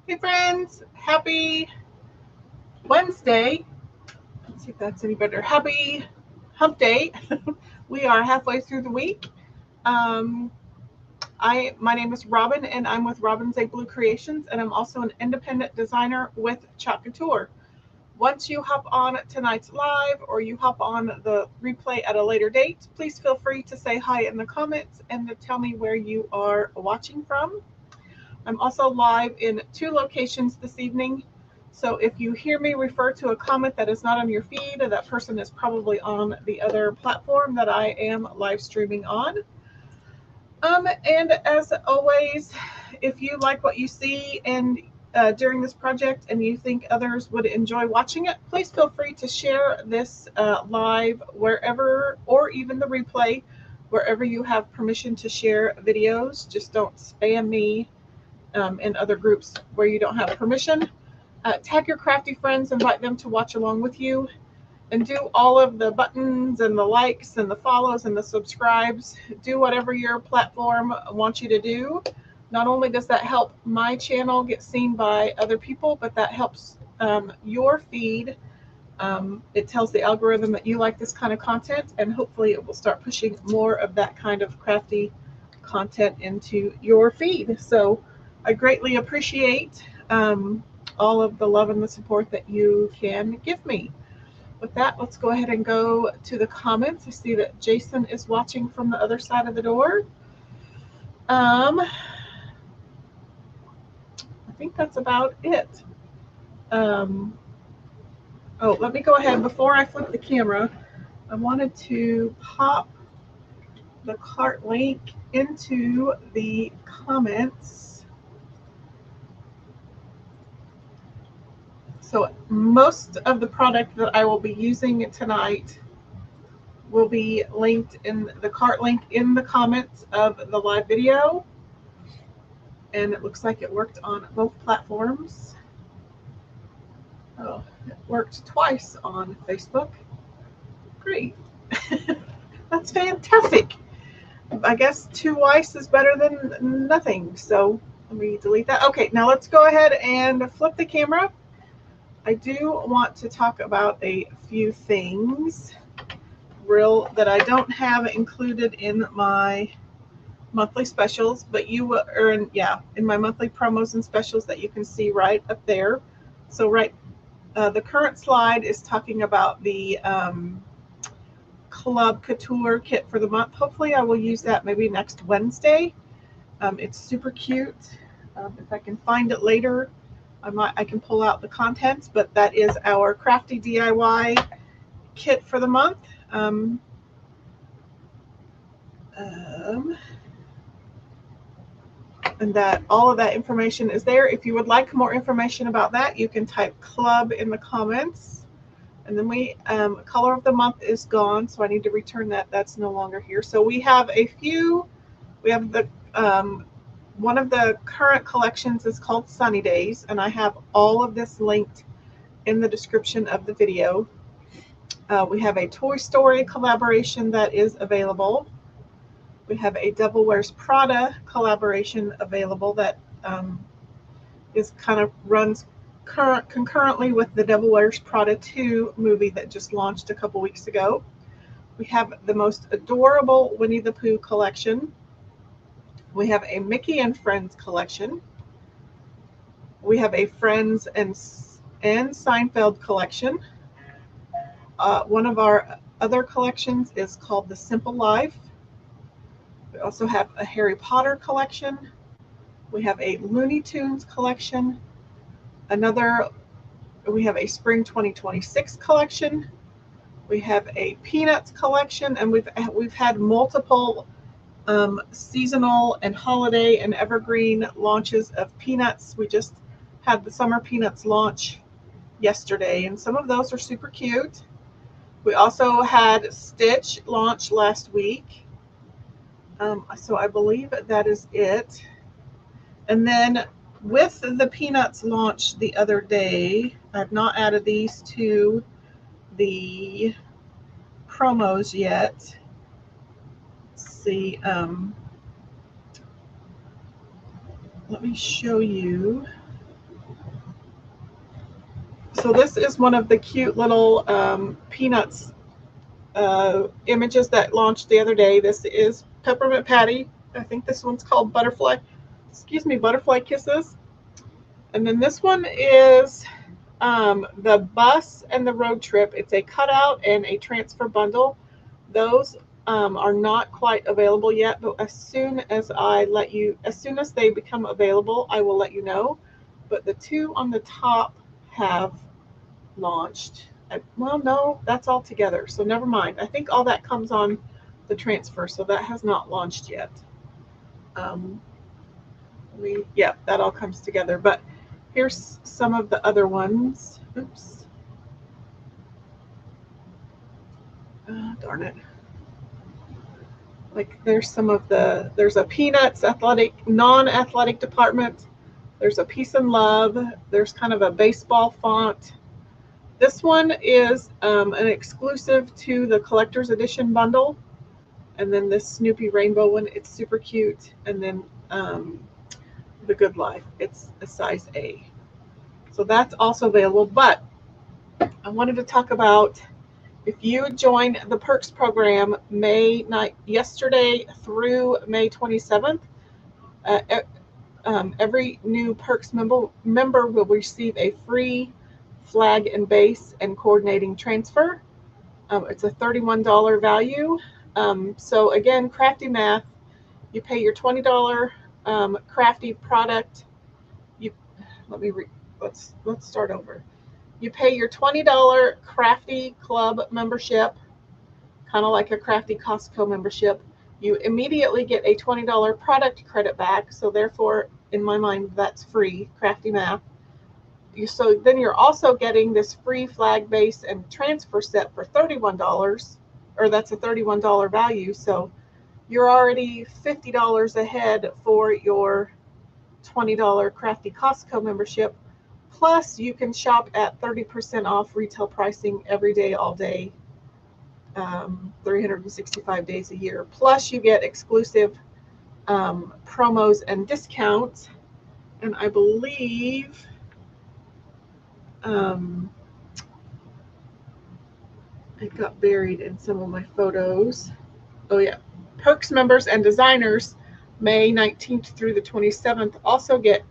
Hey friends, happy Wednesday. Let's see if that's any better. Happy hump day. We are halfway through the week. My name is Robin and I'm with Robin's Blue Creations, and I'm also an independent designer with Couture. Once you hop on tonight's live or you hop on the replay at a later date, please feel free to say hi in the comments and to tell me where you are watching from. I'm also live in 2 locations this evening. So if you hear me refer to a comment that is not on your feed, that person is probably on the other platform that I am live streaming on. And as always, if you like what you see and during this project and you think others would enjoy watching it, please feel free to share this live wherever, or even the replay, wherever you have permission to share videos. Just don't spam me in other groups where you don't have permission. Tag your crafty friends, invite them to watch along with you, and do all of the buttons and the likes and the follows and the subscribes. Do whatever your platform wants you to do. Not only does that help my channel get seen by other people, but that helps your feed. It tells the algorithm that you like this kind of content, and hopefully it will start pushing more of that kind of crafty content into your feed. So I greatly appreciate all of the love and the support that you can give me. With that, let's go ahead and go to the comments. I see that Jason is watching from the other side of the door. I think that's about it. Oh, let me go ahead. Before I flip the camera, I wanted to pop the cart link into the comments. So most of the product that I will be using tonight will be linked in the cart link in the comments of the live video. And it looks like it worked on both platforms. Oh, it worked twice on Facebook. Great. That's fantastic. I guess twice is better than nothing. So let me delete that. Okay, now let's go ahead and flip the camera. I do want to talk about a few things that I don't have included in my monthly specials, but you will earn, in my monthly promos and specials that you can see right up there. So the current slide is talking about the Club Couture kit for the month. Hopefully I will use that maybe next Wednesday. It's super cute. If I can find it later, I can pull out the contents, but that is our crafty DIY kit for the month. And that all of that information is there. If you would like more information about that, you can type club in the comments. And then color of the month is gone, so I need to return that. That's no longer here. So we have the one of the current collections is called Sunny Days, and I have all of this linked in the description of the video. We have a Toy Story collaboration that is available. We have a Devil Wears Prada collaboration available that is kind of runs concurrently with the Devil Wears Prada 2 movie that just launched a couple weeks ago. We have the most adorable Winnie the Pooh collection. We have a Mickey and Friends collection. We have a Friends and Seinfeld collection. One of our other collections is called The Simple Life. We also have a Harry Potter collection. We have a Looney Tunes collection. We have a Spring 2026 collection. We have a Peanuts collection, and we've had multiple seasonal and holiday and evergreen launches of Peanuts. We just had the Summer Peanuts launch yesterday, and some of those are super cute. We also had Stitch launch last week. So I believe that is it. And then with the Peanuts launch the other day, I've not added these to the promos yet. Let's see. Let me show you. So this is one of the cute little Peanuts images that launched the other day. This is Peppermint Patty. I think this one's called Butterfly Kisses. And then this one is the bus and the road trip. It's a cutout and a transfer bundle. Those are not quite available yet, but as soon as they become available, I will let you know. But the two on the top have launched. Well, no, that's all together, so never mind. I think all that comes on the transfer, so that has not launched yet. Yeah, that all comes together. But here's some of the other ones. Oops. Darn it. Like there's a Peanuts non-athletic department. There's a Peace and Love. There's kind of a baseball font. This one is an exclusive to the collector's edition bundle. And then this Snoopy Rainbow one, it's super cute. And then the Good Life, it's a size A. So that's also available. But I wanted to talk about, if you join the Perks program yesterday through May 27th, every new Perks member will receive a free flag and base and coordinating transfer. It's a $31 value. So again, crafty math, you pay your $20 crafty product. Let's start over. You pay your $20 crafty club membership, kind of like a crafty Costco membership. You immediately get a $20 product credit back. So therefore, in my mind, that's free, crafty math. So then you're also getting this free flag base and transfer set for $31, or that's a $31 value. So you're already $50 ahead for your $20 crafty Costco membership. Plus you can shop at 30% off retail pricing every day, all day, 365 days a year. Plus you get exclusive promos and discounts. And I believe it got buried in some of my photos. Oh yeah. Perks members and designers May 19th through the 27th also get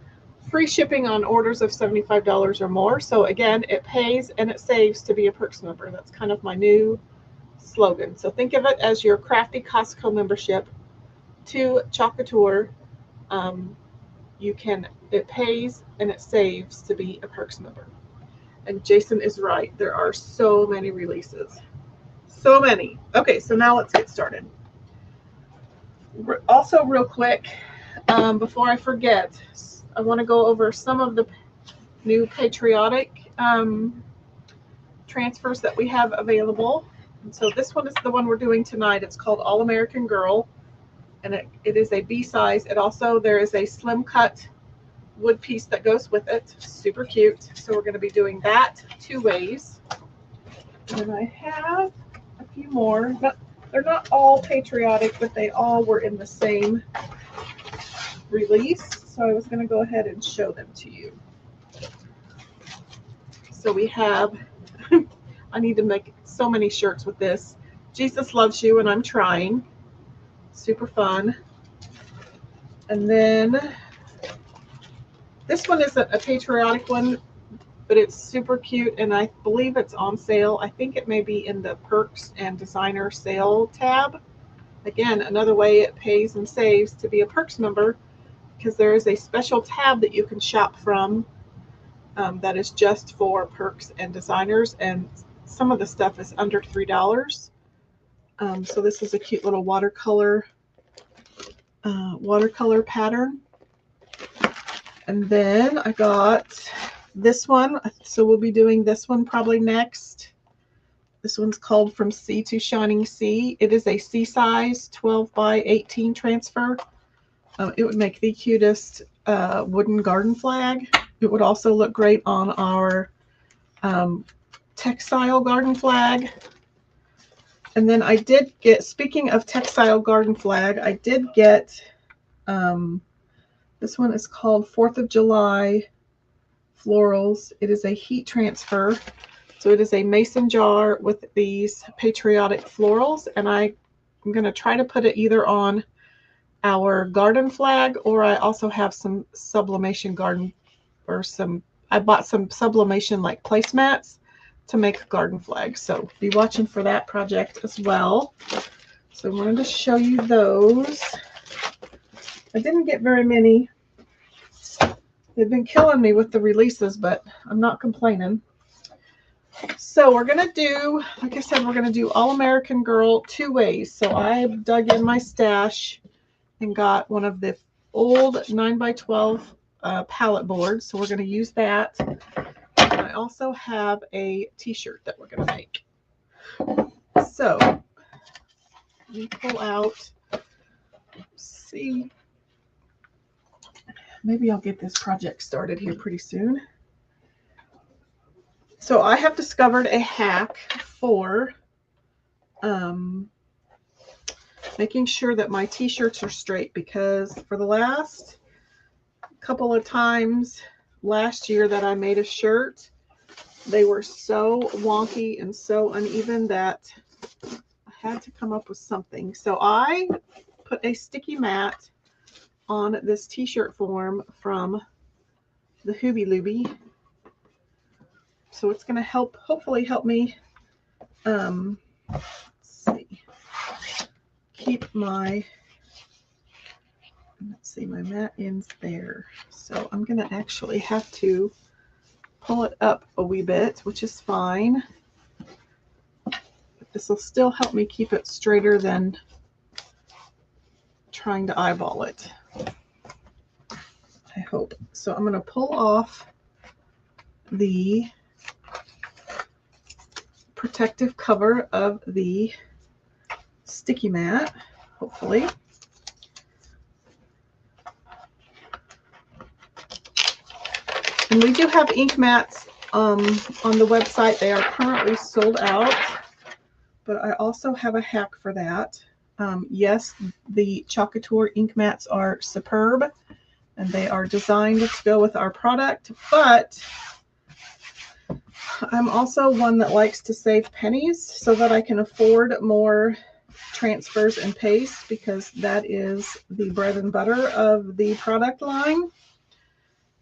free shipping on orders of $75 or more. So again, it pays and it saves to be a Perks member. That's kind of my new slogan. So think of it as your crafty Costco membership to Couture. It pays and it saves to be a Perks member. And Jason is right. There are so many releases. So many. Okay, so now let's get started. Also, real quick, before I forget, I want to go over some of the new patriotic transfers that we have available. And so this one is the one we're doing tonight. It's called All American Girl, and it is a B size. There is a slim cut wood piece that goes with it. Super cute. So we're going to be doing that 2 ways. And then I have a few more, but They're not all patriotic, but they all were in the same release. So I was going to go ahead and show them to you. So we have, I need to make so many shirts with this. Jesus Loves You and I'm Trying. Super fun. And then this one isn't a patriotic one, but it's super cute, and I believe it's on sale. I think it may be in the Perks and Designer sale tab. Again, another way it pays and saves to be a Perks member, because there is a special tab that you can shop from that is just for Perks and Designers, and some of the stuff is under $3. So this is a cute little watercolor pattern. And then I got this one, so we'll be doing this one probably next. This one's called From Sea to Shining Sea. It is a sea size 12 by 18 transfer. It would make the cutest wooden garden flag. It would also look great on our textile garden flag. And then I did get, speaking of textile garden flag, I did get, this one is called 4th of July Florals. It is a heat transfer. So it is a mason jar with these patriotic florals. And I'm going to try to put it either on our garden flag, or I also have some sublimation garden, or I bought some sublimation like placemats to make garden flags. So be watching for that project as well. So I wanted to show you those. I didn't get very many. They've been killing me with the releases, but I'm not complaining. So we're going to do, like I said, we're going to do All American Girl 2 ways. So I dug in my stash and got one of the old 9x12 palette boards. So we're going to use that. And I also have a t-shirt that we're going to make. So let me pull out, see, maybe I'll get this project started here pretty soon. So I have discovered a hack for making sure that my t-shirts are straight, because for the last couple of times last year that I made a shirt, they were so wonky and so uneven that I had to come up with something. So I put a sticky mat on this t-shirt form from the Hooby Looby. So it's going to hopefully help me let's see, keep my, let's see, my mat ends there. So I'm going to actually have to pull it up a wee bit, which is fine. But this will still help me keep it straighter than trying to eyeball it, I hope. So I'm going to pull off the protective cover of the sticky mat, hopefully. And we do have ink mats on the website. They are currently sold out, but I also have a hack for that. Yes, the Couture ink mats are superb, and they are designed to go with our product, but I'm also one that likes to save pennies so that I can afford more transfers and paste, because that is the bread and butter of the product line.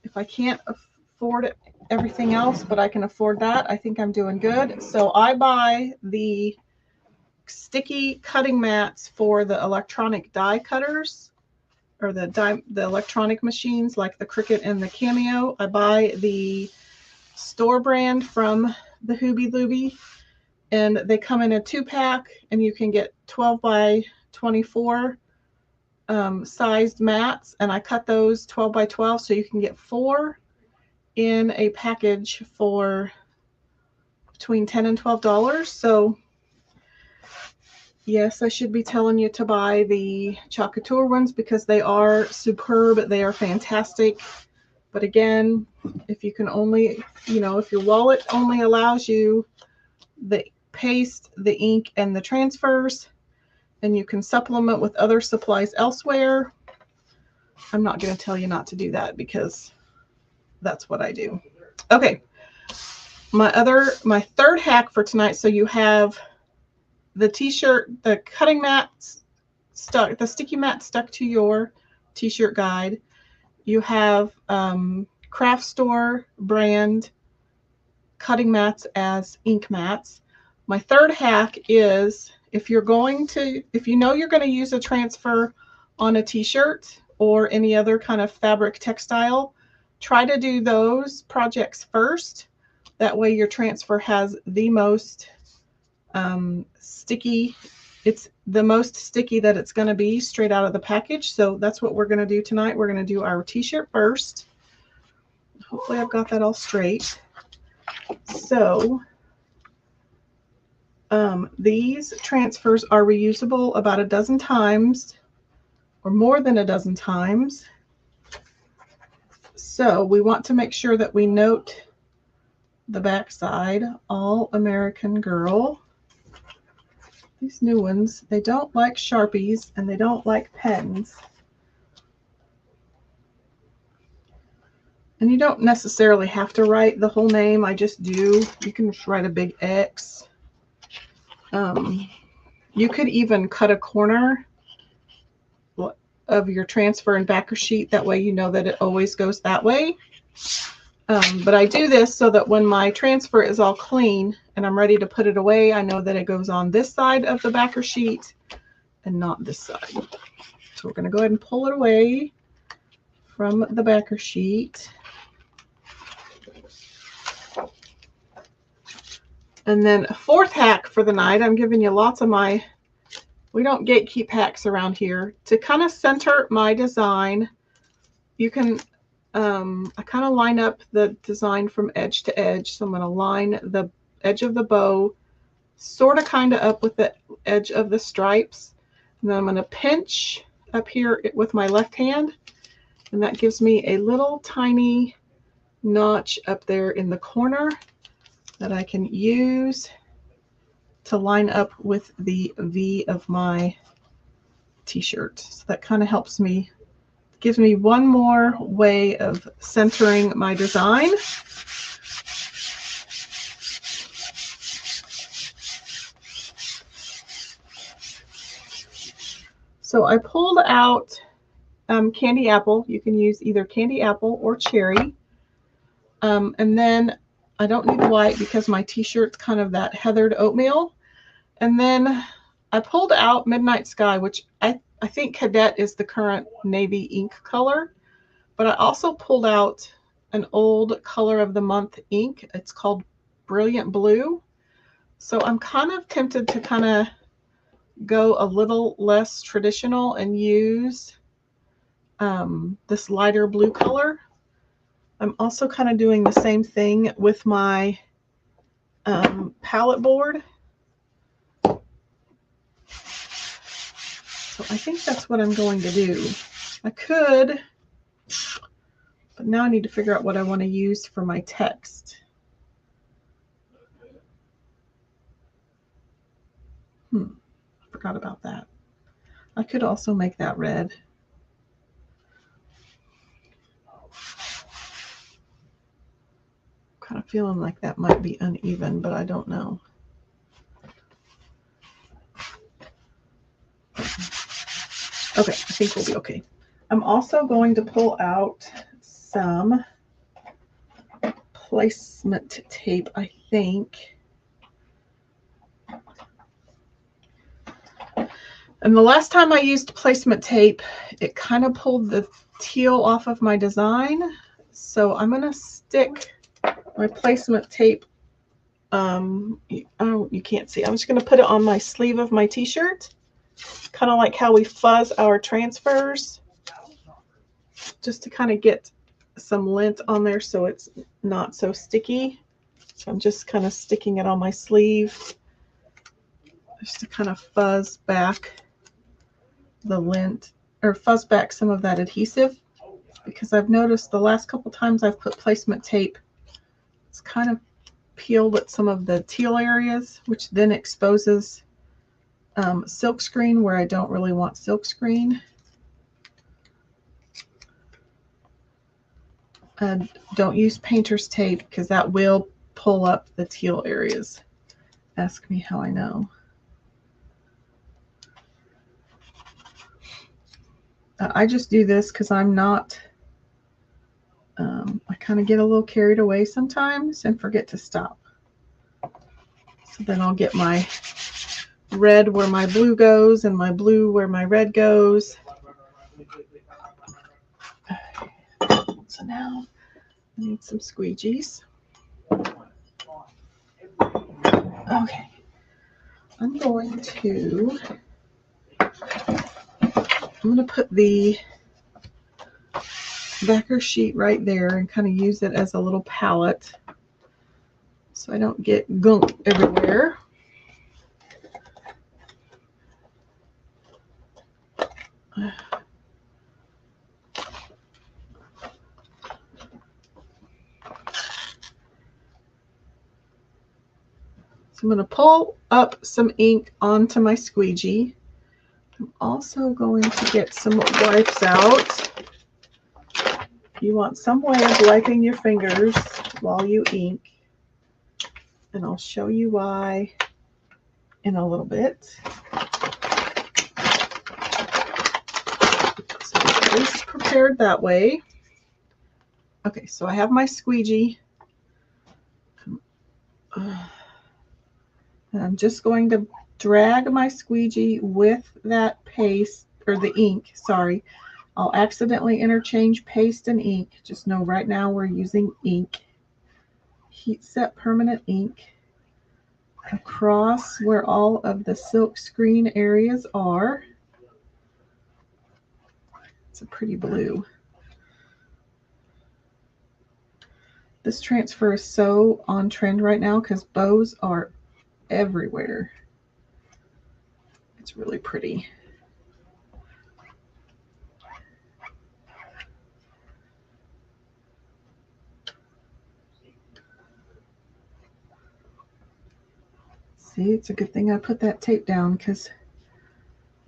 If I can't afford everything else, but I can afford that, I think I'm doing good. So I buy the sticky cutting mats for the electronic die cutters, or the electronic machines like the Cricut and the Cameo. I buy the store brand from the Hooby Looby, and they come in a 2-pack, and you can get 12 by 24 sized mats, and I cut those 12 by 12, so you can get 4 in a package for between $10 and $12. So yes, I should be telling you to buy the Couture ones, because they are superb. They are fantastic. But again, if you can only, if your wallet only allows you the paste, the ink, and the transfers, and you can supplement with other supplies elsewhere. I'm not going to tell you not to do that because that's what I do. Okay. My third hack for tonight. So you have the t-shirt, the cutting mats stuck, the sticky mat stuck to your t-shirt guide. You have craft store brand cutting mats as ink mats. My third hack is if you know you're going to use a transfer on a t-shirt or any other kind of fabric textile, try to do those projects first. That way your transfer has the most sticky. It's the most sticky that it's going to be straight out of the package. So that's what we're going to do tonight. We're going to do our t-shirt first. Hopefully I've got that all straight. So these transfers are reusable about a dozen times or more than a dozen times. So we want to make sure that we note the back side, All American Girl. These new ones, they don't like Sharpies and they don't like pens. And you don't necessarily have to write the whole name. I just do. You can just write a big X. You could even cut a corner of your transfer and backer sheet. That way you know that it always goes that way. But I do this so that when my transfer is all clean and I'm ready to put it away, I know that it goes on this side of the backer sheet and not this side. So we're going to go ahead and pull it away from the backer sheet. And then a fourth hack for the night, I'm giving you lots of we don't gatekeep hacks around here. To kind of center my design, you can, I kind of line up the design from edge to edge. So I'm going to line the edge of the bow sort of kind of up with the edge of the stripes. And then I'm going to pinch up here with my left hand. And that gives me a little tiny notch up there in the corner that I can use to line up with the V of my t-shirt. So that kind of helps me, gives me one more way of centering my design. So I pulled out candy apple. You can use either candy apple or cherry. And then I don't need white because my t-shirt's kind of that heathered oatmeal. And then I pulled out Midnight Sky, which I think Cadet is the current navy ink color. But I also pulled out an old color of the month ink. It's called Brilliant Blue. So I'm kind of tempted to kind of go a little less traditional and use this lighter blue color. I'm also kind of doing the same thing with my palette board. So I think that's what I'm going to do. I could, but now I need to figure out what I want to use for my text. I forgot about that. I could also make that red. Kind of feeling like that might be uneven, but I don't know. Okay, I think we'll be okay. I'm also going to pull out some placement tape, I think. And the last time I used placement tape, it kind of pulled the teal off of my design. So I'm going to stick my placement tape. Oh, you can't see. I'm just going to put it on my sleeve of my t-shirt. Kind of like how we fuzz our transfers. Just to kind of get some lint on there so it's not so sticky. So I'm just kind of sticking it on my sleeve. Just to kind of fuzz back the lint, or fuzz back some of that adhesive. Because I've noticed the last couple times I've put placement tape, it's kind of peeled at some of the teal areas, which then exposes silk screen where I don't really want silk screen. Don't use painter's tape because that will pull up the teal areas. Ask me how I know. I just do this because I'm not, I kind of get a little carried away sometimes and forget to stop. So then I'll get my red where my blue goes and my blue where my red goes. So now I need some squeegees. Okay. I'm going to put the backer sheet right there and kind of use it as a little palette so I don't get gunk everywhere. So I'm going to pull up some ink onto my squeegee. I'm also going to get some wipes out. You want some way of wiping your fingers while you ink, and I'll show you why in a little bit. So at least prepared that way. Okay, so I have my squeegee. And I'm just going to drag my squeegee with that paste, or the ink, sorry. I'll accidentally interchange paste and ink. Just know right now we're using ink. Heat set permanent ink across where all of the silk screen areas are. It's a pretty blue. This transfer is so on trend right now because bows are everywhere. It's really pretty. See, it's a good thing I put that tape down because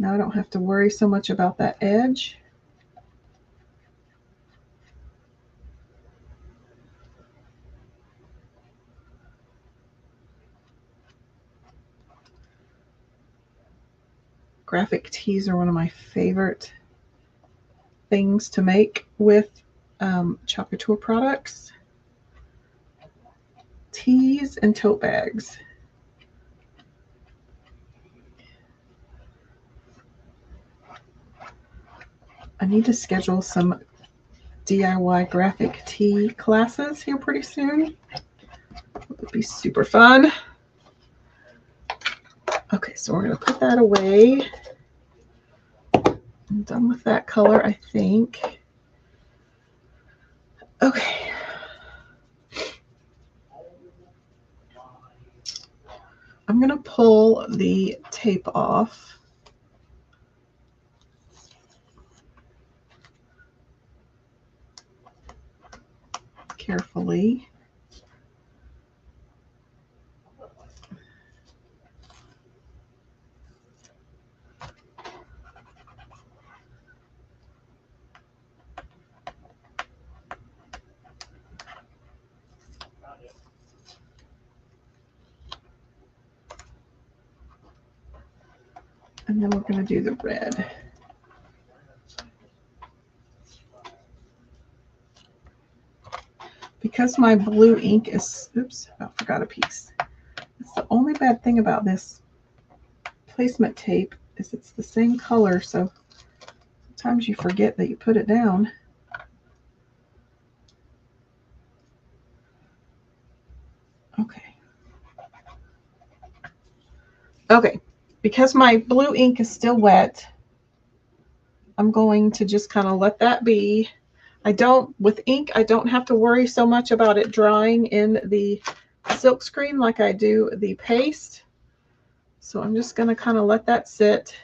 now I don't have to worry so much about that edge. Graphic tees are one of my favorite things to make with Couture products. Tees and tote bags. I need to schedule some DIY graphic tee classes here pretty soon. It would be super fun. Okay, so we're going to put that away. I'm done with that color, I think. Okay. I'm going to pull the tape off. Carefully. And then we're going to do the red. Because my blue ink is, oops, I forgot a piece. It's the only bad thing about this placement tape is it's the same color, so sometimes you forget that you put it down. Okay. Okay, because my blue ink is still wet, I'm going to just kind of let that be. With ink, I don't have to worry so much about it drying in the silk screen like I do the paste. So I'm just going to kind of let that sit.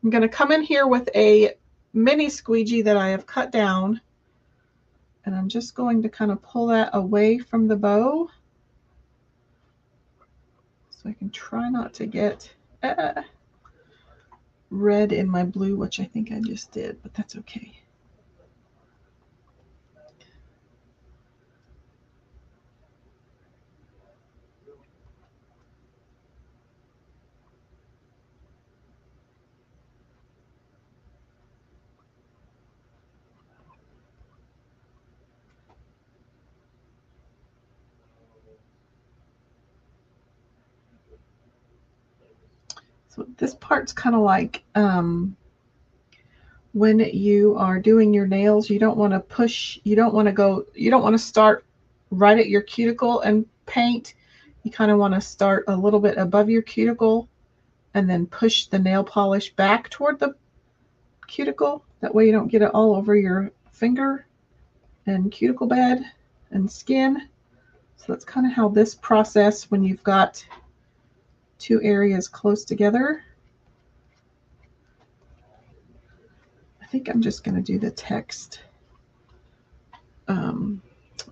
I'm going to come in here with a mini squeegee that I have cut down, and I'm just going to kind of pull that away from the bow so I can try not to get red in my blue, which I think I just did, but that's okay. So this part's kind of like when you are doing your nails, you don't want to push, you don't want to start right at your cuticle and paint. You kind of want to start a little bit above your cuticle and then push the nail polish back toward the cuticle. That way you don't get it all over your finger and cuticle bed and skin. So that's kind of how this process, when you've got two areas close together. I think I'm just going to do the text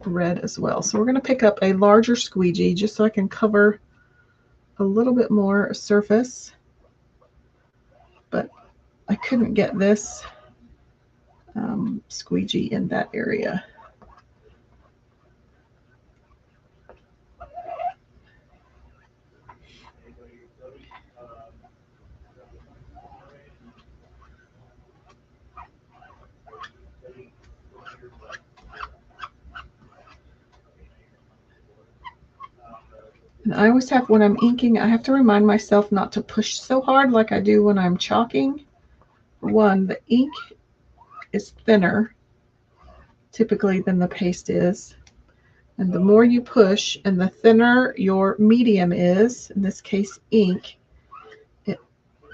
red as well. So we're going to pick up a larger squeegee just so I can cover a little bit more surface, but I couldn't get this squeegee in that area. And I always have, when I'm inking, I have to remind myself not to push so hard like I do when I'm chalking. For one, the ink is thinner typically than the paste is. And the more you push and the thinner your medium is, in this case ink, it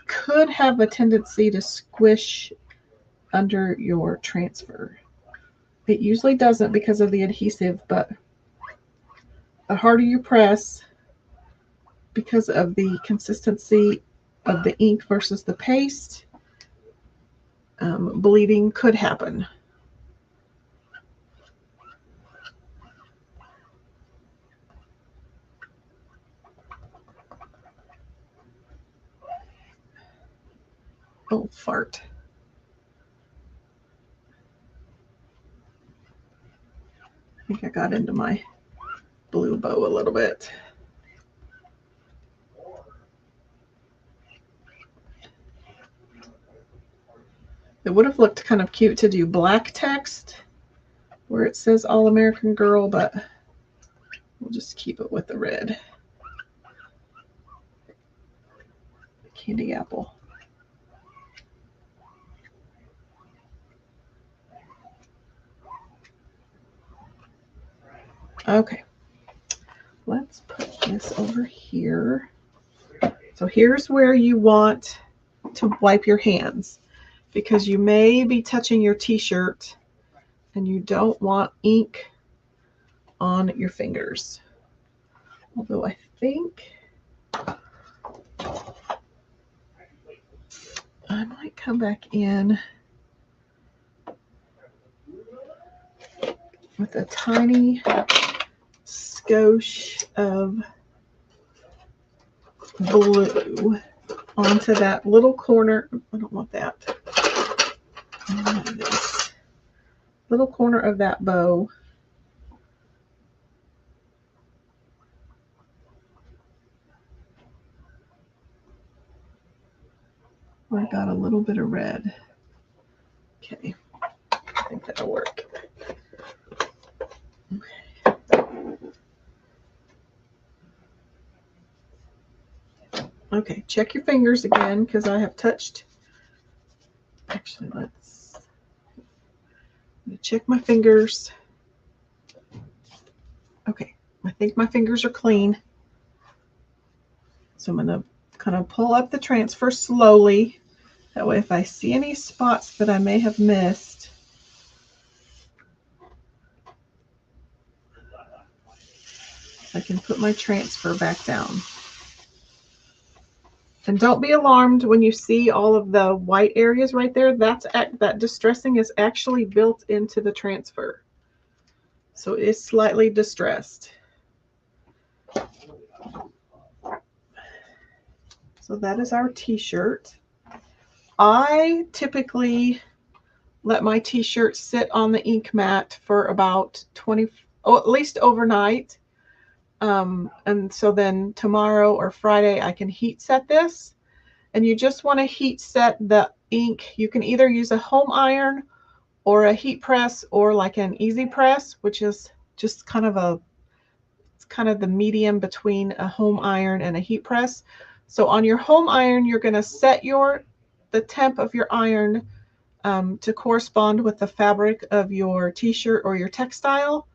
could have a tendency to squish under your transfer. It usually doesn't because of the adhesive, but the harder you press, because of the consistency of the ink versus the paste, bleeding could happen. Oh, fart. I think I got into my blue bow a little bit. It would have looked kind of cute to do black text where it says All American Girl, but we'll just keep it with the red. Candy apple. Okay, let's put this over here. So here's where you want to wipe your hands, because you may be touching your t-shirt and you don't want ink on your fingers. Although I think I might come back in with a tiny skosh of blue onto that little corner. I don't want that. I want this little corner of that bow. Where I got a little bit of red. Okay, I think that'll work. Okay, check your fingers again, because I have touched. Actually, let's check my fingers. Okay, I think my fingers are clean. So I'm going to kind of pull up the transfer slowly. That way, if I see any spots that I may have missed, I can put my transfer back down. And don't be alarmed when you see all of the white areas right there. That distressing is actually built into the transfer. So it is slightly distressed. So that is our t-shirt. I typically let my t-shirt sit on the ink mat for about at least overnight. And so then tomorrow or Friday I can heat set this. And you just want to heat set the ink. You can either use a home iron or a heat press or like an easy press, which is just kind of the medium between a home iron and a heat press. So on your home iron, you're going to set the temp of your iron to correspond with the fabric of your t-shirt or your textile.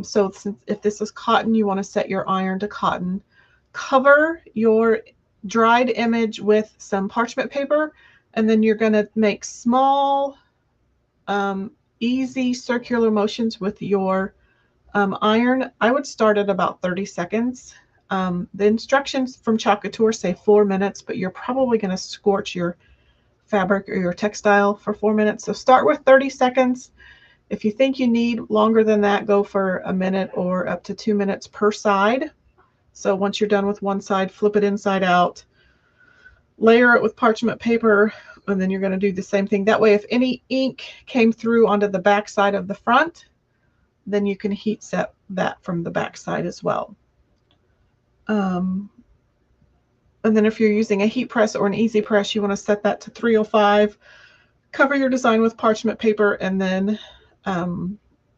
So if this is cotton, you want to set your iron to cotton. Cover your dried image with some parchment paper, and then you're going to make small, easy circular motions with your iron. I would start at about 30 seconds. The instructions from Couture say 4 minutes, but you're probably going to scorch your fabric or your textile for 4 minutes. So start with 30 seconds. If you think you need longer than that, go for a minute or up to 2 minutes per side. So once you're done with one side, flip it inside out, layer it with parchment paper, and then you're going to do the same thing. That way, if any ink came through onto the back side of the front, then you can heat set that from the back side as well. And then if you're using a heat press or an easy press, you want to set that to 305, cover your design with parchment paper, and then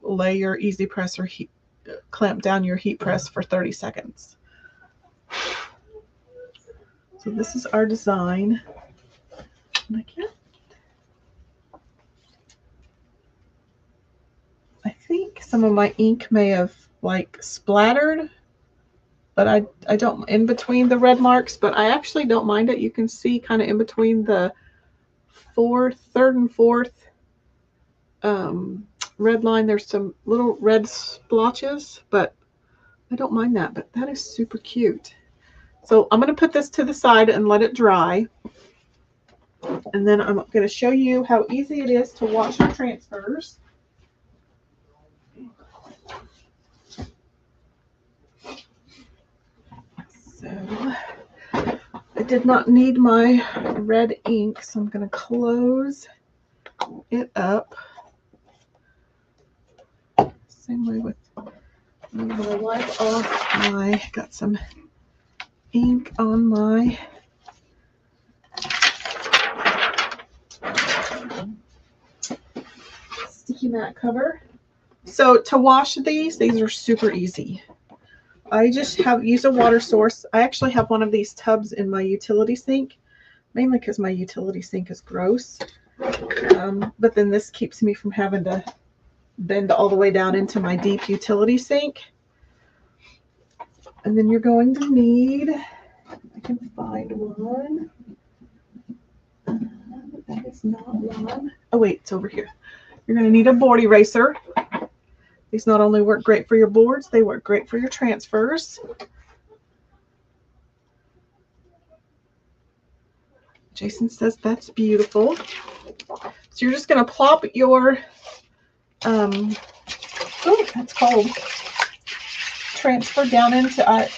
lay your easy press or clamp down your heat press for 30 seconds. So this is our design. I think some of my ink may have like splattered, but I don't, in between the red marks, but I actually don't mind it. You can see kind of in between the third and fourth red line, there's some little red splotches, but I don't mind that. But that is super cute. So I'm going to put this to the side and let it dry. And then I'm going to show you how easy it is to wash your transfers. So I did not need my red ink, so I'm going to close it up. Same way with, I'm going to wipe off got some ink on my sticky mat cover. So to wash these are super easy. I just use a water source. I actually have one of these tubs in my utility sink, mainly because my utility sink is gross. But then this keeps me from having to bend all the way down into my deep utility sink. And then you're going to need, I can find one. That is not one. Oh wait, it's over here. You're going to need a board eraser. These not only work great for your boards, they work great for your transfers. Jason says that's beautiful. So you're just going to plop your, oh, that's cold, transfer down into, I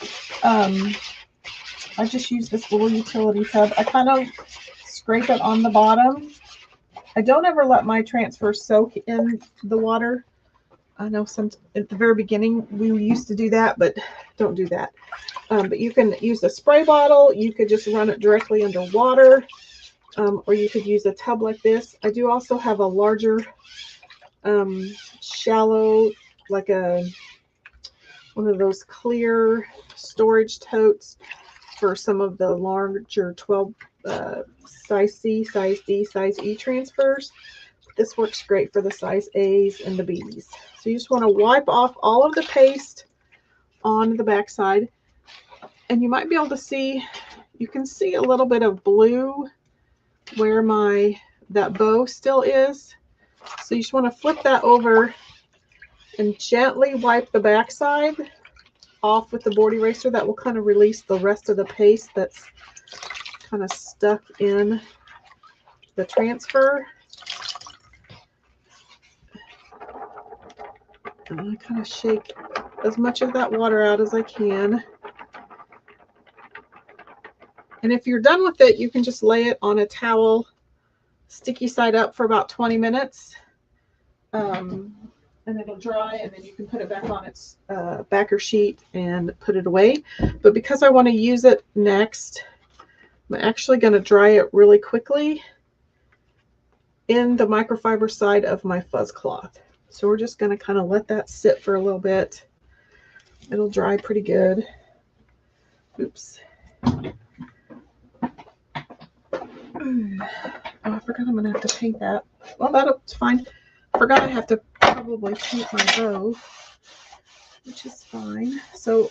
just use this little utility tub. I kind of scrape it on the bottom. I don't ever let my transfer soak in the water. I know at the very beginning we used to do that, but don't do that. But you can use a spray bottle. You could just run it directly under water, or you could use a tub like this. I do also have a larger, shallow, like one of those clear storage totes for some of the larger 12 size C, size D, size E transfers. This works great for the size A's and the B's. So you just want to wipe off all of the paste on the back side. And you might be able to see, you can see a little bit of blue where that bow still is. So you just want to flip that over and gently wipe the back side off with the board eraser. That will kind of release the rest of the paste that's kind of stuck in the transfer. And I kind of shake as much of that water out as I can. And if you're done with it, you can just lay it on a towel, sticky side up for about 20 minutes. And it'll dry, and then you can put it back on its backer sheet and put it away. But because I want to use it next, I'm actually going to dry it really quickly in the microfiber side of my fuzz cloth. So we're just going to kind of let that sit for a little bit. It'll dry pretty good. Oops. Oh, I forgot I'm going to have to paint that. Well, that's fine. Forgot I have to probably paint my bow, which is fine. So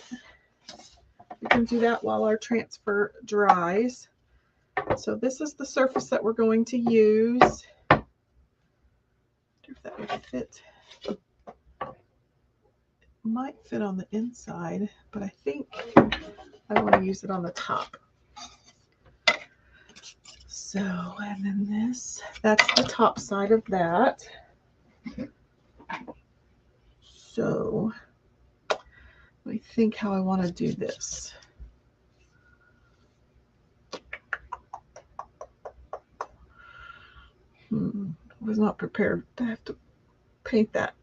we can do that while our transfer dries. So this is the surface that we're going to use. I wonder if that would fit. It might fit on the inside, but I think I want to use it on the top. So, and then that's the top side of that. So, let me think how I want to do this. I was not prepared to have to paint that.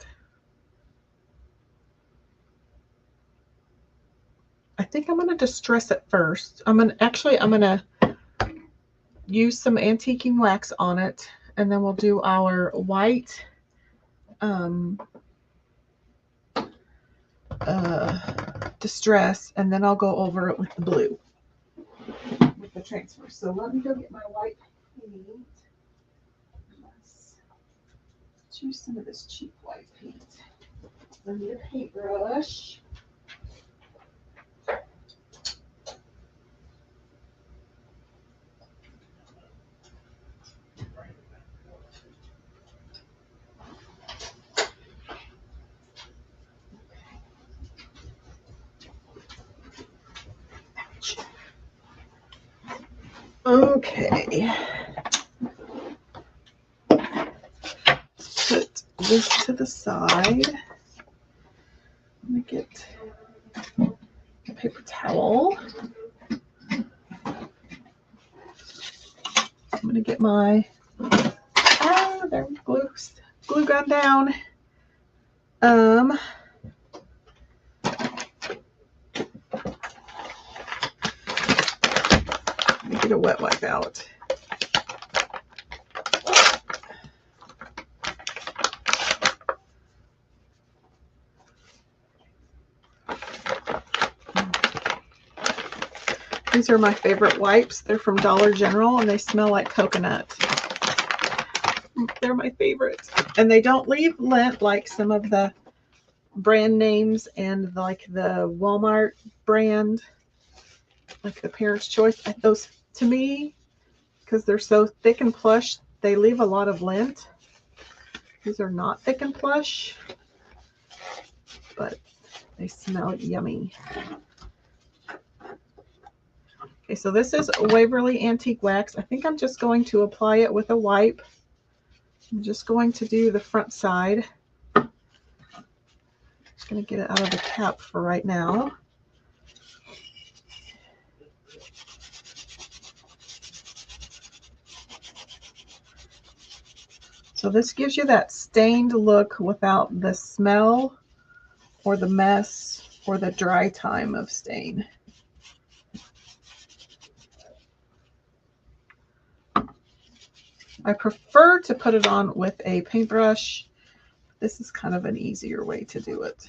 I think I'm going to distress it first. I'm going to use some antiquing wax on it, and then we'll do our white distress, and then I'll go over it with the blue with the transfer. So let me go get my white paint. Let's choose some of this cheap white paint. I need a paintbrush. Okay. Put this to the side. Let me get a paper towel. I'm going to get my there glue gun down. Let me get a wet wipe out. These are my favorite wipes. They're from Dollar General, and they smell like coconut. They're my favorite. And they don't leave lint like some of the brand names and like the Walmart brand, like the Parents' Choice. Those, to me, because they're so thick and plush, they leave a lot of lint. These are not thick and plush, but they smell yummy. Okay, so this is Waverly Antique Wax. I think I'm just going to apply it with a wipe. I'm just going to do the front side. Just going to get it out of the cap for right now. So this gives you that stained look without the smell or the mess or the dry time of stain. I prefer to put it on with a paintbrush. This is kind of an easier way to do it.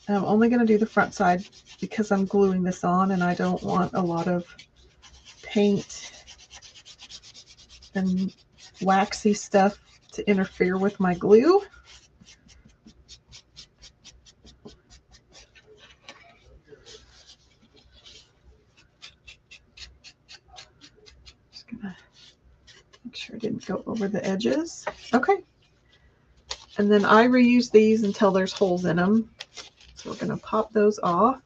And I'm only going to do the front side because I'm gluing this on and I don't want a lot of paint and waxy stuff to interfere with my glue. Just gonna make sure I didn't go over the edges. Okay. And then I reuse these until there's holes in them. So we're gonna pop those off.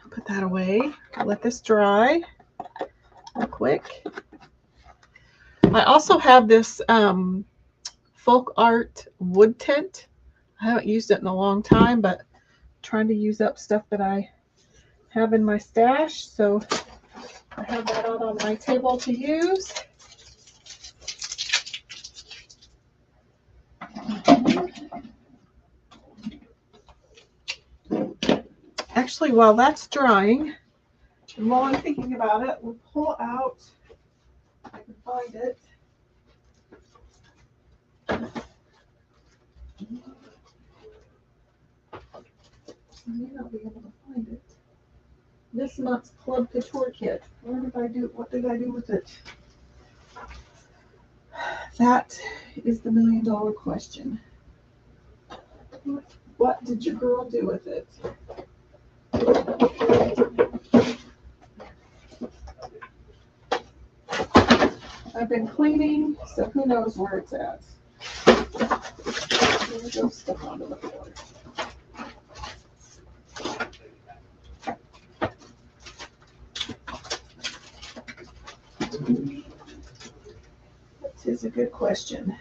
Put that away. I'll let this dry real quick. I also have this folk art wood tint. I haven't used it in a long time, but trying to use up stuff that I have in my stash. So I have that out on my table to use. Actually, while that's drying, and while I'm thinking about it, we'll pull out, if I can find it. I may not be able to find it. This month's Club Couture kit. What did I do with it? That is the million-dollar question. What did your girl do with it? I've been cleaning, so who knows where it's at. There goes stuff onto the floor. That is a good question.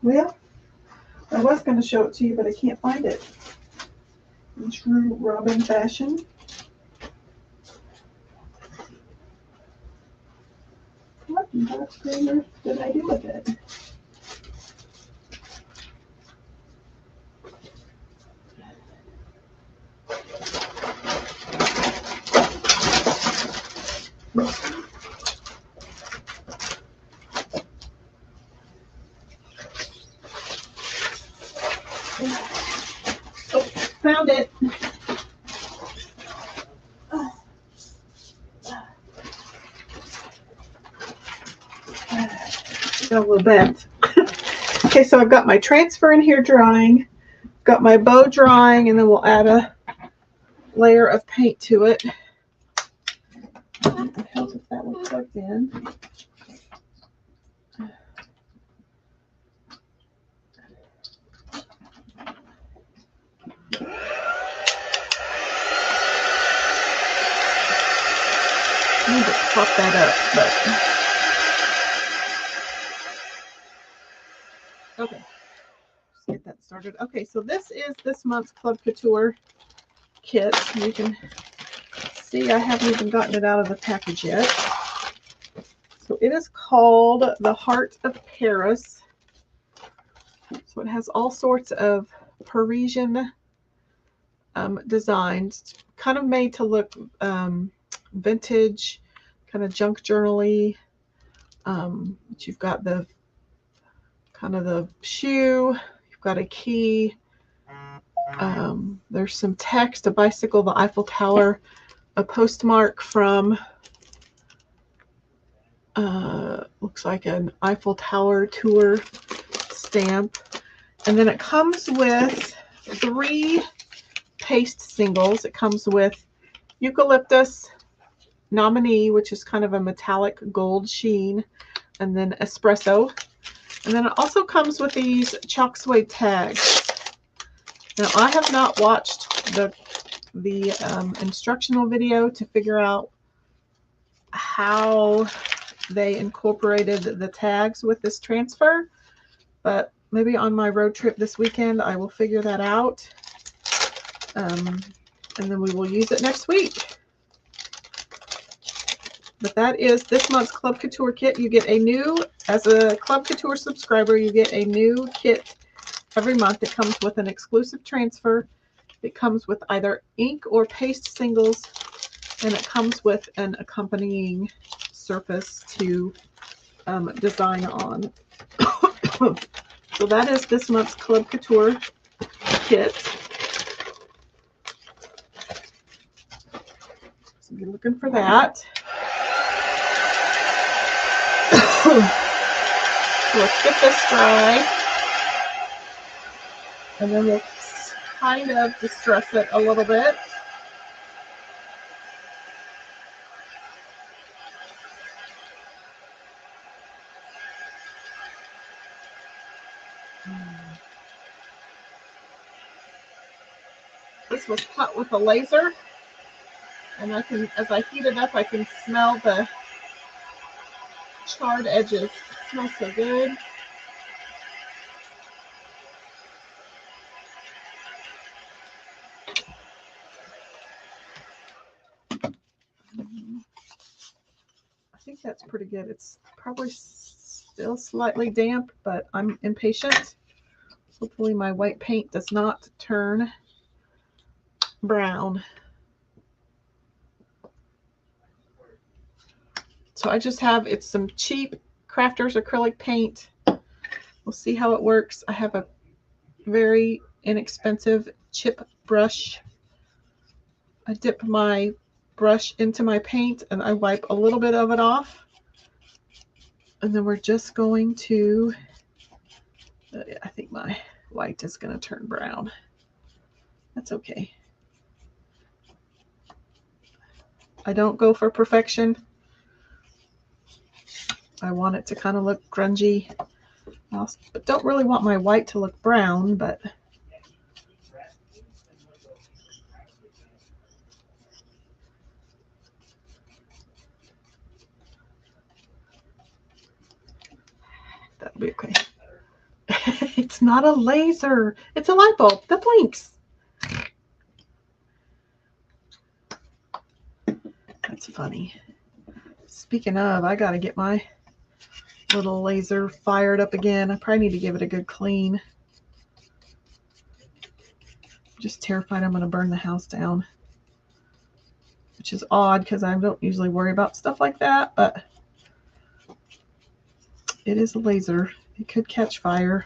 Well, I was going to show it to you, but I can't find it. In true Robin fashion. What in God's green earth did I do with it? Oh, found it. Got a little bent. Okay, so I've got my transfer in here drying, got my bow drying, and then we'll add a layer of paint to it. It would help if that were plugged in. I need to pop that up, but okay. Let's get that started. Okay, so this is this month's Club Couture kit. You can see I haven't even gotten it out of the package yet. So it is called The Heart of Paris. So it has all sorts of Parisian designs, kind of made to look vintage, kind of junk journal-y. But you've got the kind of the shoe, you've got a key, there's some text, a bicycle, the Eiffel Tower, a postmark from looks like an Eiffel Tower tour stamp, and then it comes with 3 paste singles. It comes with Eucalyptus, Nominee, which is kind of a metallic gold sheen, and then Espresso. And then it also comes with these chalk suede tags. Now, I have not watched the instructional video to figure out how they incorporated the tags with this transfer, but maybe on my road trip this weekend I will figure that out, and then we will use it next week. But that is this month's Club Couture kit. You get a new, as a Club Couture subscriber, you get a new kit every month. It comes with an exclusive transfer. It comes with either ink or paste singles, and it comes with an accompanying surface to design on. So that is this month's Club Couture kit. So be looking for that. So let's get this dry, and then we'll kind of distress it a little bit. This this was cut with a laser, and I can, as I heat it up, I can smell the charred edges. It smells so good. I think that's pretty good. It's probably still slightly damp, but I'm impatient. Hopefully my white paint does not turn brown. So I just have, it's some cheap Crafters acrylic paint. We'll see how it works. I have a very inexpensive chip brush. I dip my brush into my paint and I wipe a little bit of it off. And then we're just going to, I think my white is going to turn brown. That's okay. I don't go for perfection. I want it to kind of look grungy, but don't really want my white to look brown, but that'll be okay. It's not a laser. It's a light bulb that blinks. That's funny. Speaking of, I got to get my little laser fired up again. I probably need to give it a good clean. I'm just terrified I'm going to burn the house down, which is odd because I don't usually worry about stuff like that, but it is a laser. It could catch fire.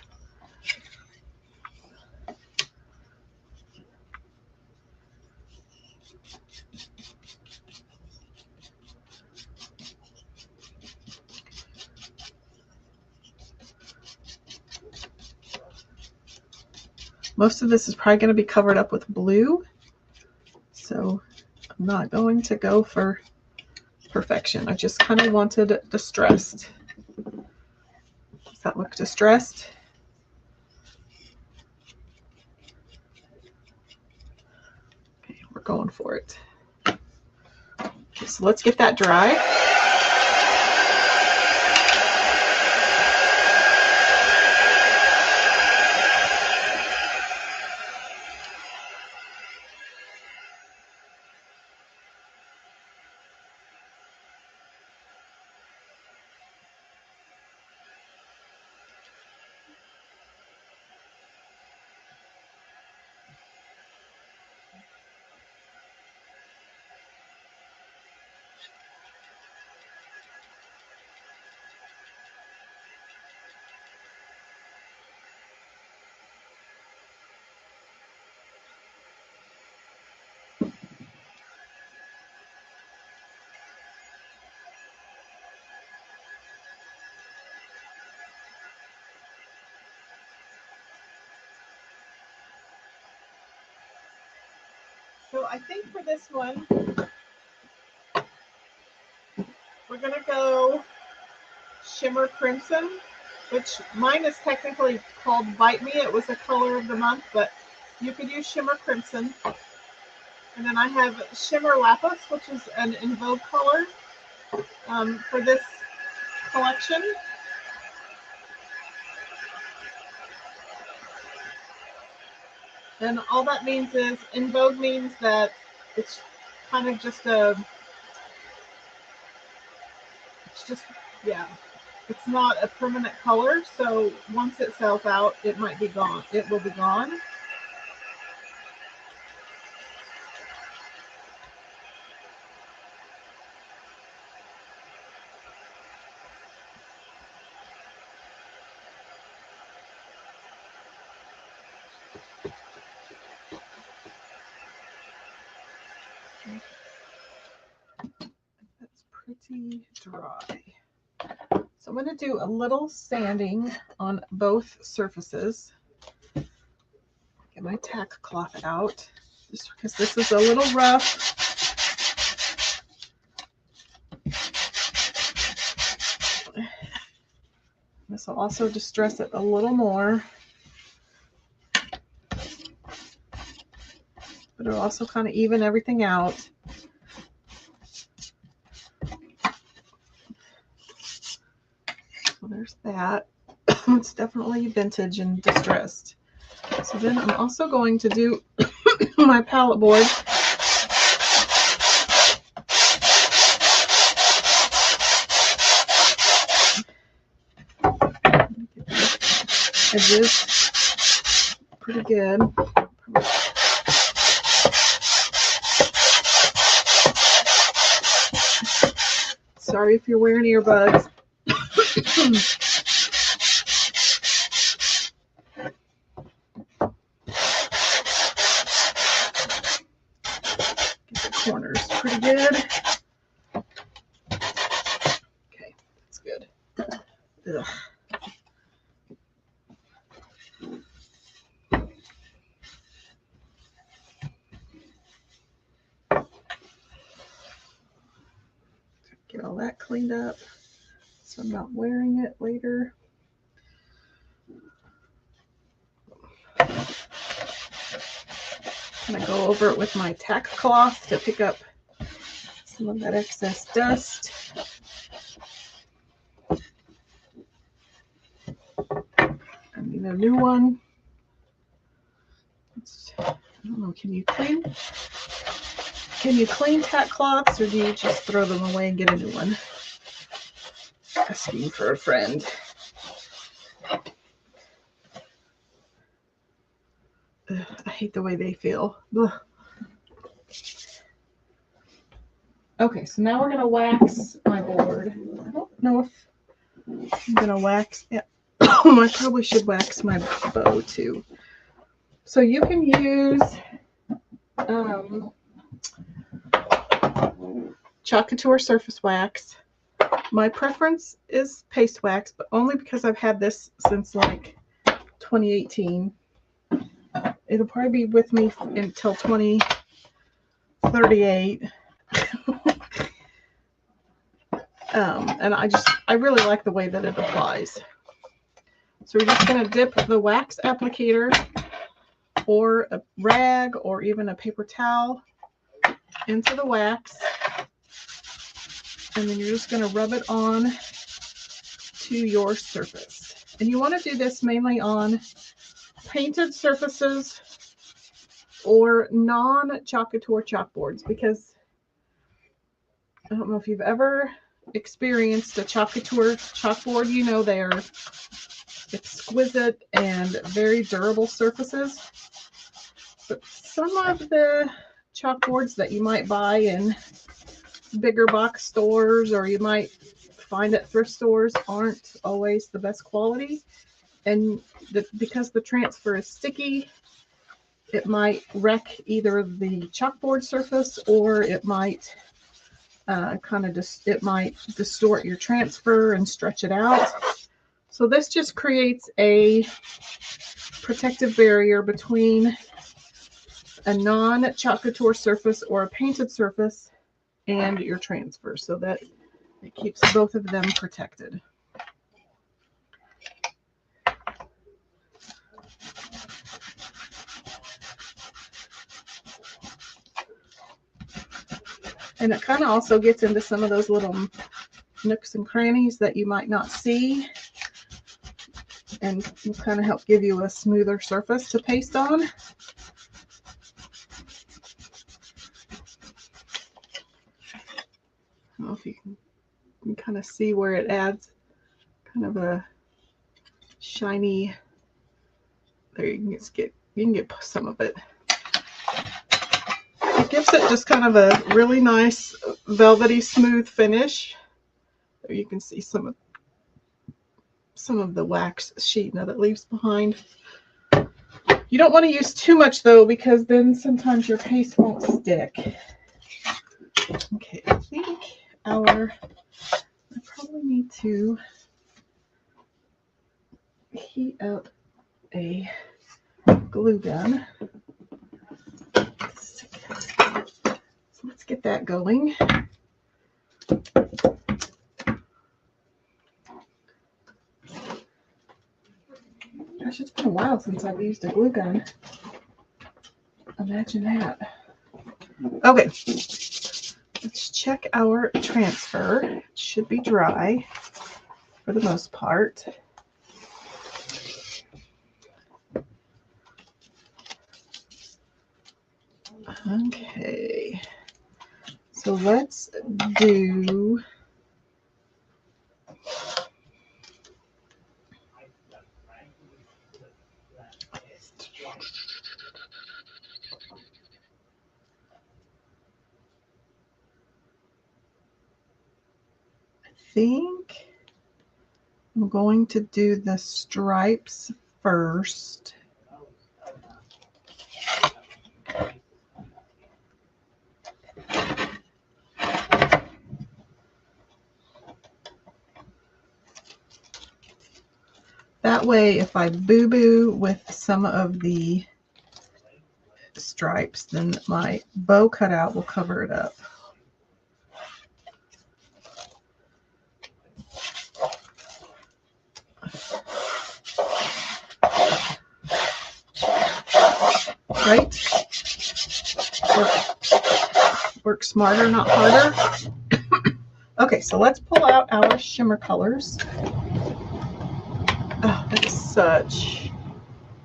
Most of this is probably going to be covered up with blue, so I'm not going to go for perfection. I just kind of wanted it distressed. Does that look distressed? Okay, we're going for it. Okay, so let's get that dry. So I think for this one, we're going to go Shimmer Crimson, which mine is technically called Bite Me. It was a color of the month, but you could use Shimmer Crimson. And then I have Shimmer Lapis, which is an In Vogue color for this collection. And all that means is, In Vogue means that it's kind of just yeah, it's not a permanent color. So once it sells out, it might be gone. It will be gone. That's pretty dry. So I'm going to do a little sanding on both surfaces. Get my tack cloth out, just because this is a little rough. This will also distress it a little more. but it'll also kind of even everything out. So there's that. It's definitely vintage and distressed. So then I'm also going to do my palette board. Edges pretty good. Sorry if you're wearing earbuds. Get the corners pretty good. Okay, that's good. Ugh. Get all that cleaned up so I'm not wearing it later. I'm going to go over it with my tack cloth to pick up some of that excess dust. I need a new one. I don't know, can you clean tack cloths, or do you just throw them away and get a new one? Asking for a friend. Ugh, I hate the way they feel. Ugh. Okay, so now we're going to wax my board. I don't know if I'm going to wax it. I probably should wax my bow too. So you can use Couture surface wax. My preference is paste wax, but only because I've had this since like 2018. It'll probably be with me until 2038. And I really like the way that it applies. So we're just going to dip the wax applicator or a rag or even a paper towel into the wax. And then you're just going to rub it on to your surface. And you want to do this mainly on painted surfaces or non-Couture chalkboards, because I don't know if you've ever experienced a Couture chalkboard. You know they are exquisite and very durable surfaces. But some of the chalkboards that you might buy in bigger box stores or you might find at thrift stores aren't always the best quality. And because the transfer is sticky, it might wreck either the chalkboard surface or it might it might distort your transfer and stretch it out. So this just creates a protective barrier between a non-Couture surface or a painted surface and your transfer, so that it keeps both of them protected. And it kind of also gets into some of those little nooks and crannies that you might not see, and will kind of help give you a smoother surface to paste on. I don't know if you can kind of see where it adds kind of a shiny. There, you can get some of it. It gives it just kind of a really nice velvety smooth finish. There you can see some of the wax sheet that it leaves behind. You don't want to use too much though, because then sometimes your paste won't stick. Okay, I think I probably need to heat up a glue gun. So let's get that going. Gosh, it's been a while since I've used a glue gun. Imagine that. Okay, let's check our transfer. It should be dry for the most part. Okay, so let's do I think I'm going to do the stripes first. That way, if I boo-boo with some of the stripes, then my bow cutout will cover it up. Right? Work smarter, not harder. Okay, so let's pull out our shimmer colors. Oh, that is such,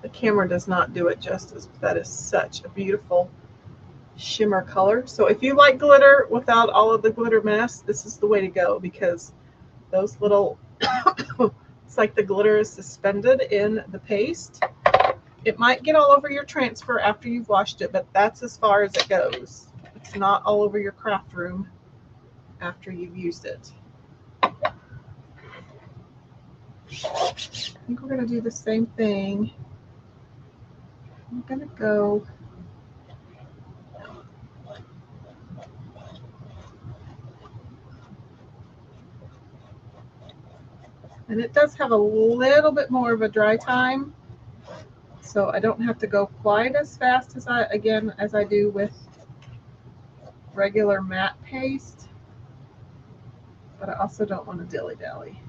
the camera does not do it justice, but that is such a beautiful shimmer color. So if you like glitter without all of the glitter mess, this is the way to go, because those little, it's like the glitter is suspended in the paste. It might get all over your transfer after you've washed it, but that's as far as it goes. It's not all over your craft room after you've used it. I think we're going to do the same thing. I'm going to go and it does have a little bit more of a dry time, so I don't have to go quite as fast as I do with regular matte paste, but I also don't want to dilly-dally.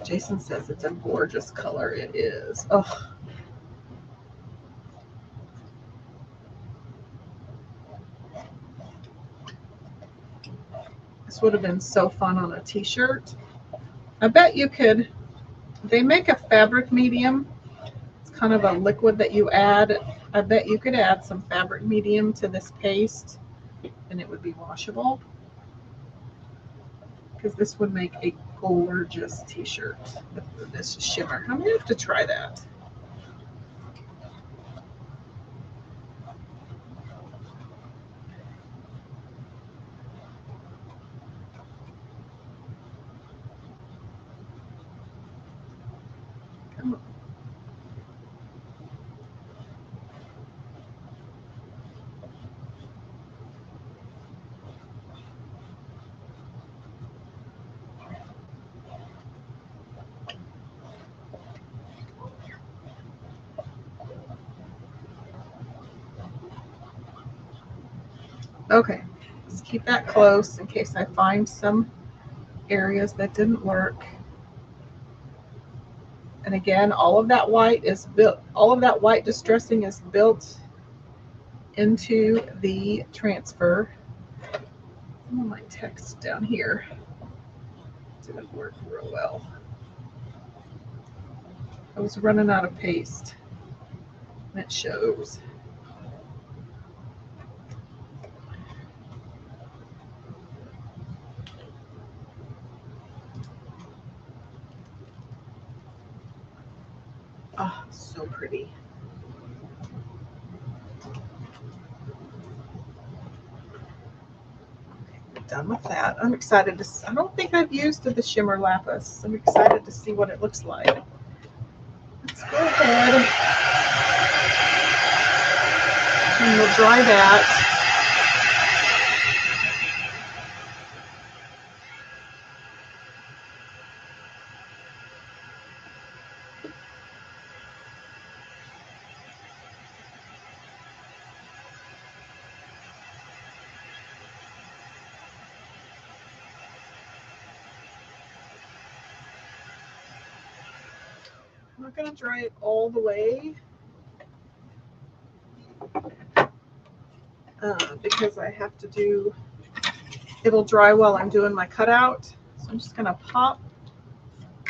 Jason says it's a gorgeous color. It is. Oh. This would have been so fun on a t-shirt. I bet you could, they make a fabric medium. It's kind of a liquid that you add. I bet you could add some fabric medium to this paste and it would be washable, because this would make a gorgeous t-shirt with this shimmer. I'm gonna have to try that. Okay, let's keep that close in case I find some areas that didn't work. And again, all of that white is built, all of that white distressing is built into the transfer. Some of my text down here didn't work real well. I was running out of paste. That shows. Oh, so pretty. Done with that. I'm excited to, I don't think I've used the shimmer lapis. I'm excited to see what it looks like. Let's go ahead and we'll dry that. I'm not going to dry it all the way because I have to do, it'll dry while I'm doing my cutout. So I'm just going to pop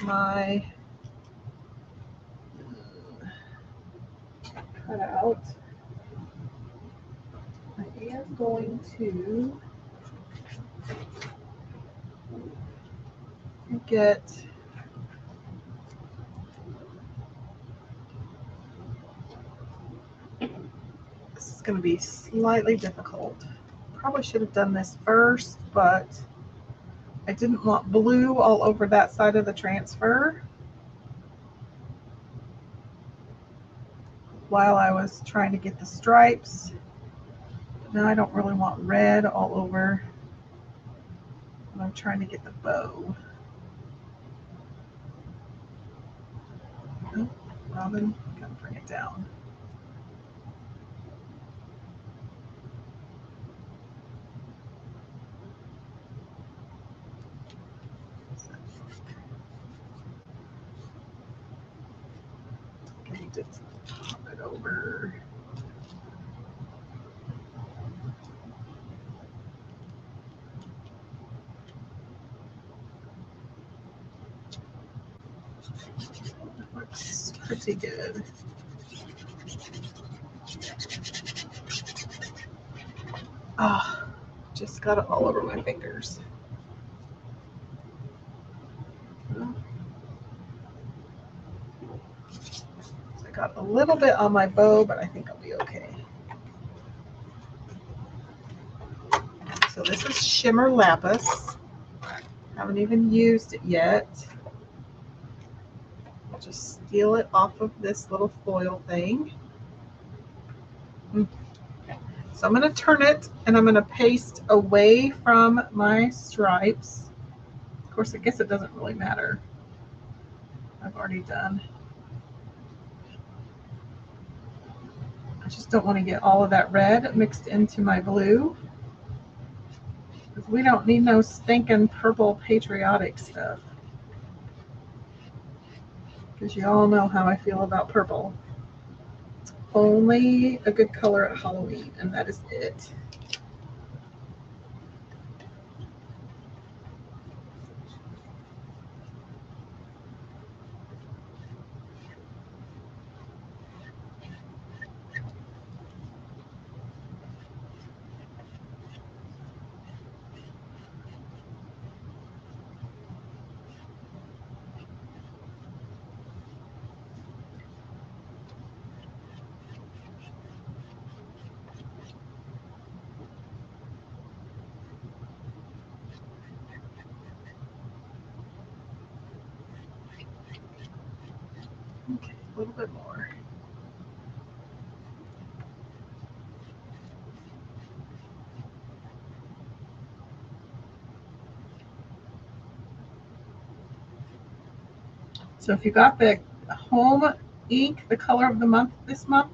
my cutout. I am going to get this is going to be slightly difficult. Probably should have done this first, but I didn't want blue all over that side of the transfer while I was trying to get the stripes. Now I don't really want red all over when I'm trying to get the bow. Oh, Robin, gotta bring it down. I need to pop it over. That looks pretty good. Ah, oh, just got it all over my fingers. I got a little bit on my bow, but I think I'll be okay. So this is Shimmer Lapis. Haven't even used it yet. I'll just steal it off of this little foil thing. So I'm going to turn it and I'm going to paste away from my stripes. Of course, I guess it doesn't really matter. I've already done. I just don't want to get all of that red mixed into my blue. Because we don't need no stinking purple patriotic stuff. Because you all know how I feel about purple. It's only a good color at Halloween, and that is it. Okay, a little bit more. So if you got the home ink, the color of the month this month,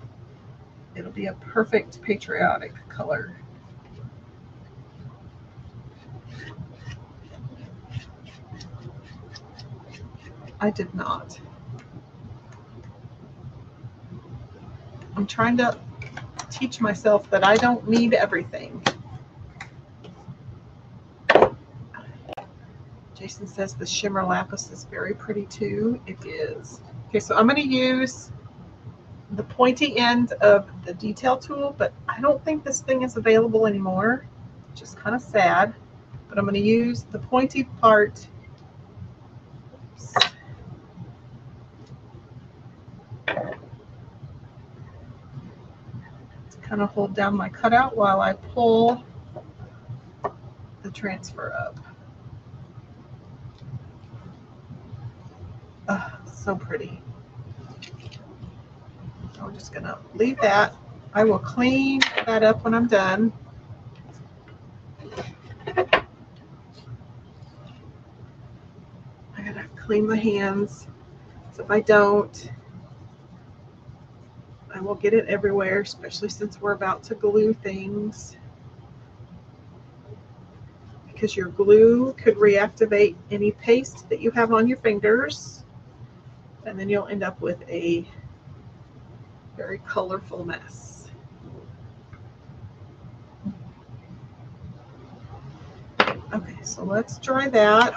it'll be a perfect patriotic color. I did not. I'm trying to teach myself that I don't need everything. Jason says the Shimmer Lapis is very pretty too. It is. Okay, so I'm going to use the pointy end of the detail tool, but I don't think this thing is available anymore, which is kind of sad. But I'm going to use the pointy part. Oops. Kind of hold down my cutout while I pull the transfer up. So pretty. So I'm just going to leave that. I will clean that up when I'm done. I gotta clean my hands. So if I don't, I will get it everywhere, especially since we're about to glue things. Because your glue could reactivate any paste that you have on your fingers. And then you'll end up with a very colorful mess. Okay, so let's dry that.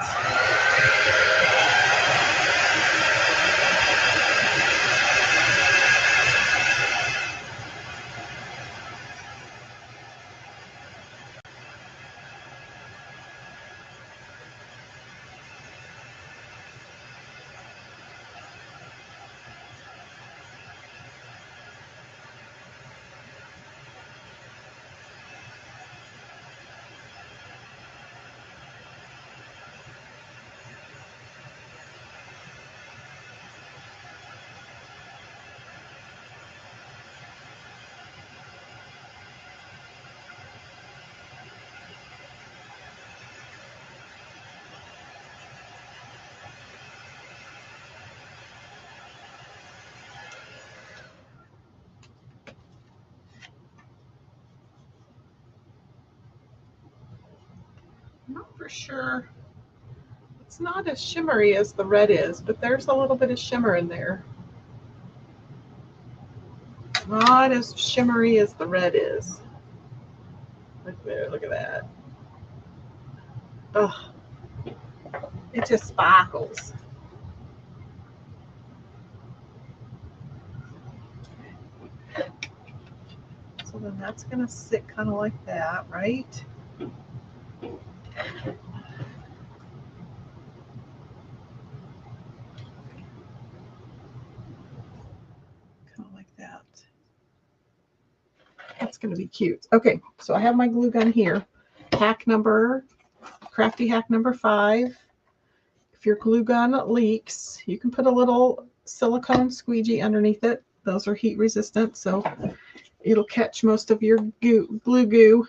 Not for sure. It's not as shimmery as the red is, but there's a little bit of shimmer in there. Not as shimmery as the red is. Look there, look at that. Ugh. It just sparkles. So then that's going to sit kind of like that, right? That's going to be cute. Okay, so I have my glue gun here. Crafty hack number 5. If your glue gun leaks, you can put a little silicone squeegee underneath it. Those are heat resistant, so it'll catch most of your glue goo.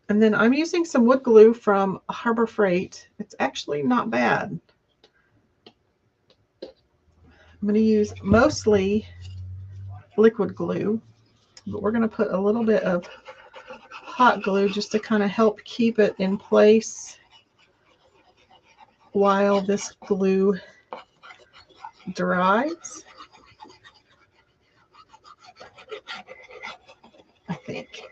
And then I'm using some wood glue from Harbor Freight. It's actually not bad. I'm going to use mostly liquid glue, but we're going to put a little bit of hot glue just to kind of help keep it in place while this glue dries. I think.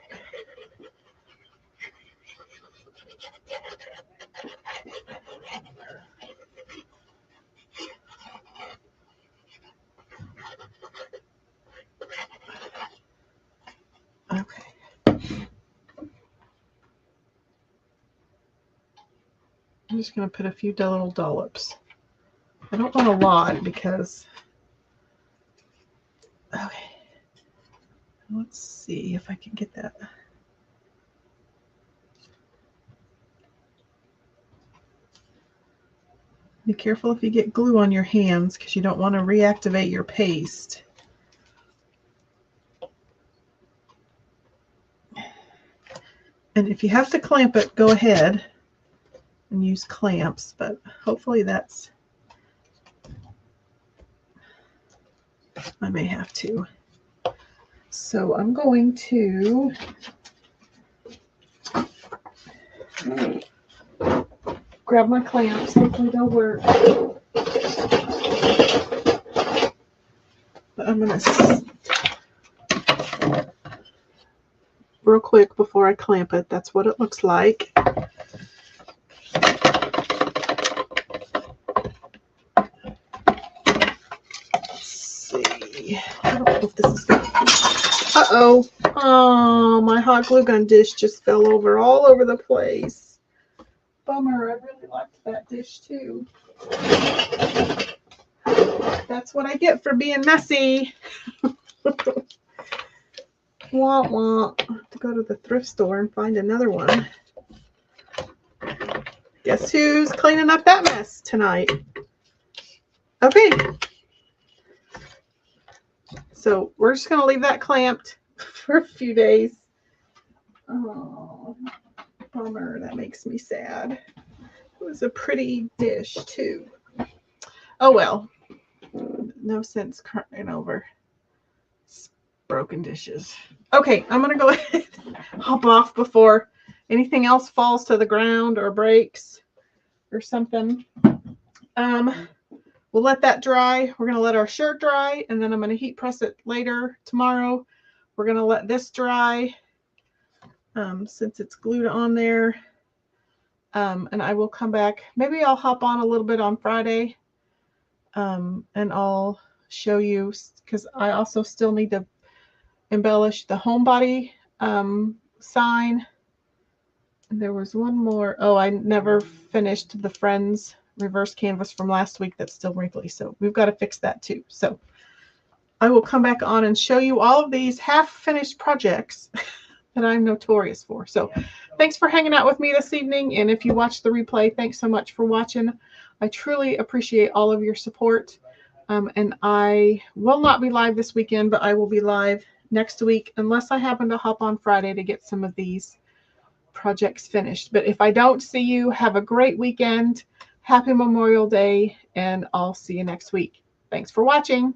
Okay. I'm just going to put a few little dollops. I don't want a lot because, okay, let's see if I can get that. Be careful if you get glue on your hands because you don't want to reactivate your paste. And if you have to clamp it, go ahead and use clamps, but hopefully that's, I may have to. So I'm going to grab my clamps. Hopefully they'll work. But I'm going to, real quick before I clamp it, that's what it looks like. I don't know if this is good. Uh-oh. Oh, my hot glue gun dish just fell over all over the place. Bummer. I really liked that dish too. That's what I get for being messy. Wah, wah. I have to go to the thrift store and find another one. Guess who's cleaning up that mess tonight? Okay. So we're just going to leave that clamped for a few days. Oh, bummer. That makes me sad. It was a pretty dish, too. Oh, well. No sense crying over broken dishes. Okay, I'm going to go ahead and hop off before anything else falls to the ground or breaks or something. we'll let that dry. We're going to let our shirt dry, and then I'm going to heat press it later tomorrow. We're going to let this dry since it's glued on there. And I will come back. Maybe I'll hop on a little bit on Friday and I'll show you, because I also still need to embellish the homebody sign. And there was one more. Oh, I never finished the Friends reverse canvas from last week that's still wrinkly. So we've got to fix that too. So I will come back on and show you all of these half-finished projects that I'm notorious for. So thanks for hanging out with me this evening. And if you watch the replay, thanks so much for watching. I truly appreciate all of your support. And I will not be live this weekend, but I will be live next week unless I happen to hop on Friday to get some of these projects finished. But if I don't see you, have a great weekend. Happy Memorial Day, and I'll see you next week. Thanks for watching.